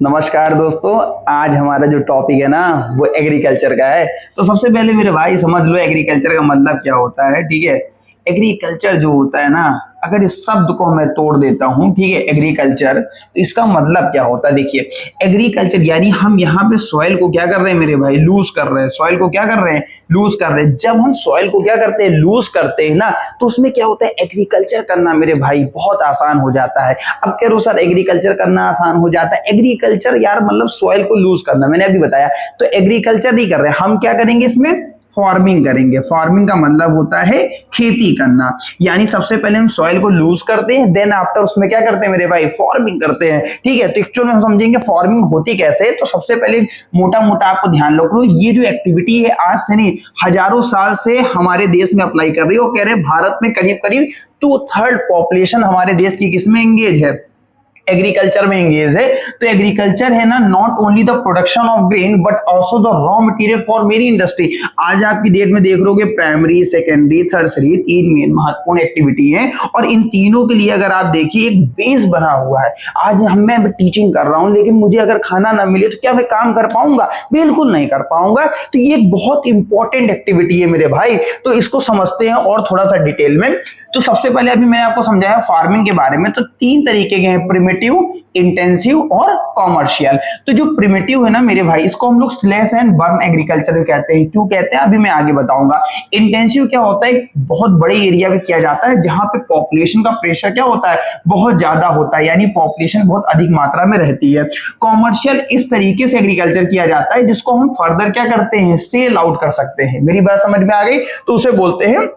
नमस्कार दोस्तों। आज हमारा जो टॉपिक है ना वो एग्रीकल्चर का है। तो सबसे पहले मेरे भाई समझ लो एग्रीकल्चर का मतलब क्या होता है। ठीक है, एग्रीकल्चर जो होता है ना, अगर इस शब्द को मैं तोड़ देता हूं, ठीक है, एग्रीकल्चर, तो इसका मतलब क्या होता है। देखिए, एग्रीकल्चर यानी हम यहाँ पे सॉइल को क्या कर रहे हैं मेरे भाई, लूज कर रहे हैं। सॉइल को क्या कर रहे हैं, लूज कर रहे हैं। जब हम सॉइल को क्या करते हैं, लूज करते हैं ना, तो उसमें क्या होता है, एग्रीकल्चर करना मेरे भाई बहुत आसान हो जाता है। अब कह रहे हो सर एग्रीकल्चर करना आसान हो जाता है। एग्रीकल्चर यार मतलब सॉइल को लूज करना, मैंने अभी बताया। तो एग्रीकल्चर नहीं कर रहे, हम क्या करेंगे इसमें, फार्मिंग करेंगे। फार्मिंग का मतलब होता है खेती करना। यानी सबसे पहले हम सॉइल को लूज करते हैं, देन आफ्टर उसमें क्या करते हैं मेरे भाई, फार्मिंग करते हैं। ठीक है, तो एक्चुअल में हम समझेंगे फार्मिंग होती कैसे। तो सबसे पहले मोटा मोटा आपको ध्यान रखो, ये जो एक्टिविटी है आज से नहीं हजारों साल से हमारे देश में अप्लाई कर रही है। वो कह रहे हैं भारत में करीब करीब 2/3 पॉपुलेशन हमारे देश की किसमें एंगेज है, एग्रीकल्चर में एंगेज है। तो एग्रीकल्चर है ना, not only the production of grain but also the raw material for मेरी इंडस्ट्री। आज आपकी डेट में देख लोगे प्राइमरी, सेकेंडरी, टर्सरी, तीन मेन महत्वपूर्ण एक्टिविटी है, और इन तीनों के लिए अगर आप देखिए एक बेस बना हुआ है। आज मैं टीचिंग कर रहा हूं, लेकिन मुझे अगर खाना ना मिले तो क्या मैं काम कर पाऊंगा, बिल्कुल नहीं कर पाऊंगा। तो ये एक बहुत इंपॉर्टेंट एक्टिविटी है मेरे भाई। तो इसको समझते हैं और थोड़ा सा डिटेल में। तो सबसे पहले अभी मैंने आपको समझाया फार्मिंग के बारे में। तो तीन तरीके के हैं, प्रिमिटिव, इंटेंसिव और कॉमर्शियल। तो जो प्रिमिटिव है ना मेरे भाई, इसको हम लोग स्लैश एंड बर्न एग्रीकल्चर भी कहते हैं। क्यों कहते हैं अभी मैं आगे बताऊंगा। इंटेंसिव क्या होता है, बहुत बड़े एरिया में किया जाता है जहां पे पॉपुलेशन का प्रेशर क्या होता है, बहुत ज्यादा होता है, यानी पॉपुलेशन बहुत अधिक मात्रा में रहती है। कॉमर्शियल इस तरीके से एग्रीकल्चर किया जाता है जिसको हम फर्दर क्या करते हैं, सेल आउट कर सकते हैं। मेरी बात समझ में आ गई, तो उसे बोलते हैं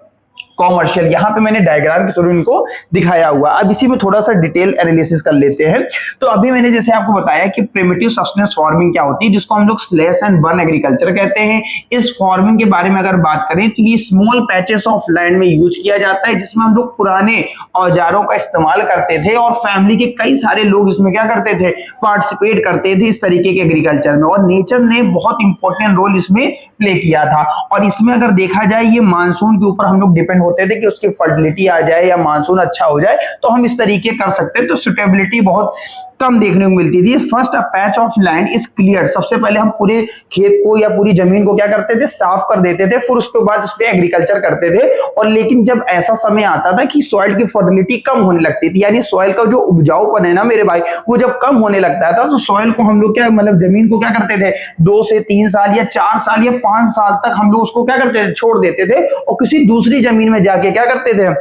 कॉमर्शियल। यहां पे मैंने डायग्राम के थ्रू इनको दिखाया हुआ। अब इसी में थोड़ा सा डिटेल एनालिसिस कर लेते हैं। तो अभी मैंने जैसे आपको बताया कि प्रिमिटिव सस्टेनेंस फार्मिंग क्या होती है, जिसको हम लोग स्लैश एंड बर्न एग्रीकल्चर कहते हैं। इस फार्मिंग के बारे में अगर बात करें तो ये स्मॉल पैचेस ऑफ लैंड में यूज किया जाता है, जिसमें हम लोग पुराने औजारों का इस्तेमाल करते थे और फैमिली के कई सारे लोग इसमें क्या करते थे, पार्टिसिपेट करते थे इस तरीके के एग्रीकल्चर में। और नेचर ने बहुत इंपॉर्टेंट रोल इसमें प्ले किया था। और इसमें अगर देखा जाए ये मानसून के ऊपर हम लोग डिपेंड होते थे कि उसकी फर्टिलिटी आ जाए या मानसून अच्छा हो जाए, तो हम इस तरीके कर सकते हैं। तो सुटेबिलिटी बहुत कम देखने को मिलती थी। First a patch of land is clear. सबसे पहले हम पूरे खेत को या पूरी जमीन को क्या करते थे, साफ कर देते थे, फिर उसके बाद उस पर एग्रीकल्चर करते थे। और लेकिन जब ऐसा समय आता था कि सॉइल की फर्टिलिटी कम होने लगती थी, यानी सॉइल का जो उपजाऊपन है ना मेरे भाई, वो जब कम होने लगता था, तो सॉइल को हम लोग क्या मतलब जमीन को क्या करते थे, 2 से 3 साल या 4 साल या 5 साल तक हम लोग उसको क्या करते थे, छोड़ देते थे, और किसी दूसरी जमीन में जाके क्या करते थे,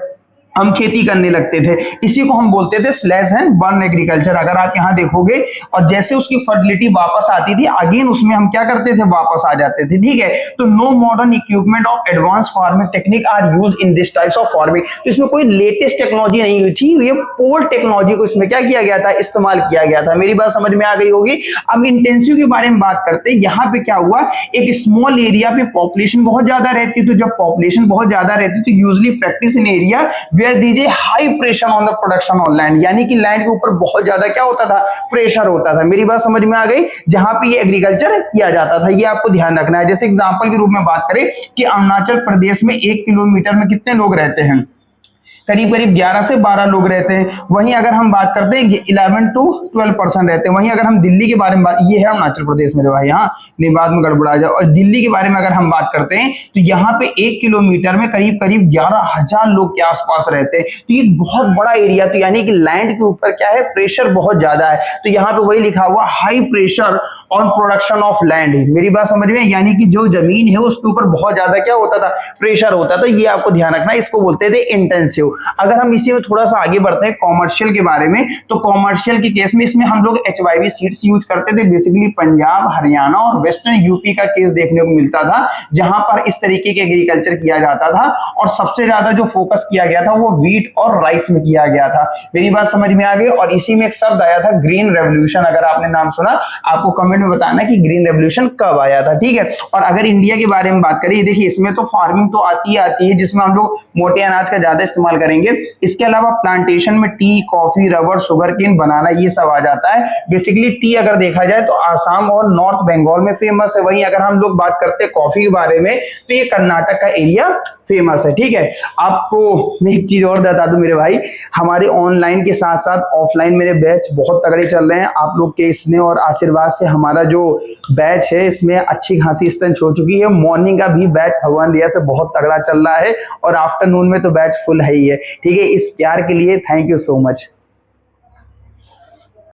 हम खेती करने लगते थे। इसी को हम बोलते थे स्लैश एंड बर्न एग्रीकल्चर। अगर आप यहाँ देखोगे, और जैसे उसकी फर्टिलिटी वापस आती थी, अगेन उसमें हम क्या करते थे, वापस आ जाते थे। ठीक है, तो no modern equipment of advance farming technique are use in this types of farming. तो इसमें कोई लेटेस्ट टेक्नोलॉजी नहीं हुई थी, ये ओल्ड टेक्नोलॉजी को इसमें क्या किया गया था, इस्तेमाल किया गया था। मेरी बात समझ में आ गई होगी। अब इंटेंसिव के बारे में बात करते हैं। यहाँ पे क्या हुआ, एक स्मॉल एरिया पे पॉपुलेशन बहुत ज्यादा रहती है। तो जब पॉपुलेशन बहुत ज्यादा रहती है तो usually practice in area where दीजिए high pressure on the production on land, यानी कि लैंड के ऊपर बहुत ज्यादा क्या होता था, प्रेशर होता था। मेरी बात समझ में आ गई। जहां पे ये एग्रीकल्चर किया जाता था, ये आपको ध्यान रखना है। जैसे एग्जांपल के रूप में बात करें कि अरुणाचल प्रदेश में 1 किलोमीटर में कितने लोग रहते हैं, करीब करीब 11 से 12 लोग रहते हैं। वहीं अगर हम बात करते हैं 11 to 12% रहते हैं। वहीं अगर हम दिल्ली के बारे में बात, ये है अरुणाचल प्रदेश मेरे भाई, हाँ नहीं बाद में गड़बड़ा जाए। और दिल्ली के बारे में अगर हम बात करते हैं तो यहाँ पे 1 किलोमीटर में करीब करीब 11,000 लोग के आसपास रहते हैं। तो ये बहुत बड़ा एरिया, तो यानी कि लैंड के ऊपर क्या है, प्रेशर बहुत ज्यादा है। तो यहाँ पे वही लिखा हुआ high pressure on production of land. मेरी बात समझ में, यानी कि जो जमीन है उसके ऊपर बहुत ज्यादा क्या होता था, प्रेशर होता था। ये आपको ध्यान रखना है, इसको बोलते थे इंटेंसिव। अगर हम इसी में थोड़ा सा आगे बढ़ते हैं कॉमर्शियल के बारे में, तो कॉमर्शियल के केस में इसमें हम लोग HYV सीड्स यूज करते थे। बेसिकली पंजाब, हरियाणा और वेस्टर्न यूपी का केस देखने को मिलता था, जहां पर इस तरीके के एग्रीकल्चर किया जाता था। और सबसे ज्यादा जो फोकस किया गया था वो व्हीट और राइस में किया गया था। मेरी बात समझ में आ गई। और इसी में एक शब्द आया था ग्रीन रेवोल्यूशन, अगर आपने नाम सुना, आपको कमेंट में बताना कि ग्रीन रेवोल्यूशन कब आया था, ठीक है। और अगर इंडिया के बारे में बात करें, देखिए इसमें तो फार्मिंग तो आती है जिसमें हम लोग मोटे अनाज का ज्यादा इस्तेमाल करेंगे। इसके अलावा प्लांटेशन में tea, coffee, rubber, sugar cane, banana ये सब आ जाता है। बेसिकली टी अगर देखा जाए तो आसाम और नॉर्थ बंगाल में फेमस है। वहीं अगर हम लोग बात करते हैं कॉफी के बारे में तो ये कर्नाटक का एरिया फेमस है, ठीक है। आपको मैं एक चीज और बता दूं मेरे भाई, हमारे ऑनलाइन के साथ साथ ऑफलाइन मेरे बैच बहुत तगड़े चल रहे हैं। आप लोग के स्नेह और आशीर्वाद से हमारा जो बैच है इसमें अच्छी खासी स्ट्रेंथ हो चुकी है। मॉर्निंग का भी बैच भगवान दिया से बहुत तगड़ा चल रहा है और आफ्टरनून में तो बैच फुल है ही है, ठीक है। इस प्यार के लिए थैंक यू सो मच।